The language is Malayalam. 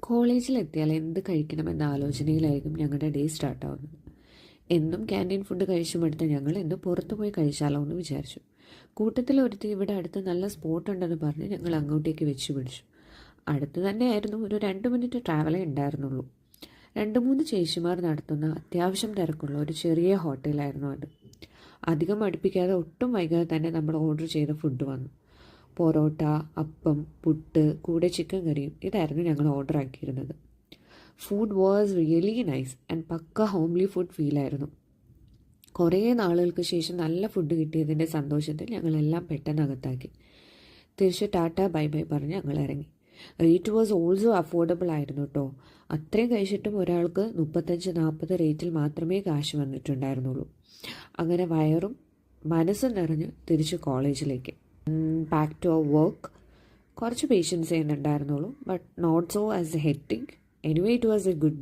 കോളേജിലെത്തിയാൽ എന്ത് കഴിക്കണമെന്ന ആലോചനയിലായിരിക്കും ഞങ്ങളുടെ ഡേ സ്റ്റാർട്ടാവുന്നത്. എന്നും ക്യാൻറ്റീൻ ഫുഡ് കഴിച്ചുമെടുത്ത് ഞങ്ങൾ ഇന്ന് പുറത്തു പോയി കഴിച്ചാലോ എന്ന് വിചാരിച്ചു. കൂട്ടത്തിലൊരുത്തി ഇവിടെ അടുത്ത് നല്ല സ്പോട്ട് ഉണ്ടെന്ന് പറഞ്ഞ് ഞങ്ങൾ അങ്ങോട്ടേക്ക് വെച്ച് പിടിച്ചു. അടുത്ത് തന്നെയായിരുന്നു, ഒരു 2 മിനിറ്റ് ട്രാവലേ ഉണ്ടായിരുന്നുള്ളൂ. 2-3 ചേച്ചിമാർ നടത്തുന്ന അത്യാവശ്യം തിരക്കുള്ള ഒരു ചെറിയ ഹോട്ടലായിരുന്നു അത്. അധികം അടുപ്പിക്കാതെ ഒട്ടും വൈകാതെ തന്നെ നമ്മൾ ഓർഡർ ചെയ്ത ഫുഡ് വന്നു. പൊറോട്ട, അപ്പം, പുട്ട്, കൂടെ ചിക്കൻ കറിയും ഇതായിരുന്നു ഞങ്ങൾ ഓർഡർ ആക്കിയിരുന്നത്. Food was really nice and പക്ക ഹോംലി ഫുഡ് ഫീലായിരുന്നു. കുറേ നാളുകൾക്ക് ശേഷം നല്ല ഫുഡ് കിട്ടിയതിൻ്റെ സന്തോഷത്തിൽ ഞങ്ങളെല്ലാം പെട്ടെന്ന് അകത്താക്കി. തിരിച്ച് ടാറ്റ ബൈ ബൈ പറഞ്ഞ് ഞങ്ങൾ ഇറങ്ങി. റേറ്റ് വാസ് ഓൾസോ അഫോർഡബിൾ ആയിരുന്നു കേട്ടോ. അത്രയും കഴിച്ചിട്ടും ഒരാൾക്ക് 35-40 റേറ്റിൽ മാത്രമേ കാശ് വന്നിട്ടുണ്ടായിരുന്നുള്ളൂ. അങ്ങനെ വയറും മനസ്സും നിറഞ്ഞ് തിരിച്ച് കോളേജിലേക്ക്. Back to our work. കുറച്ച് പേഷ്യൻസ് ചെയ്യുന്നുണ്ടായിരുന്നുള്ളൂ, but not so as a hectic. Anyway it was a good day.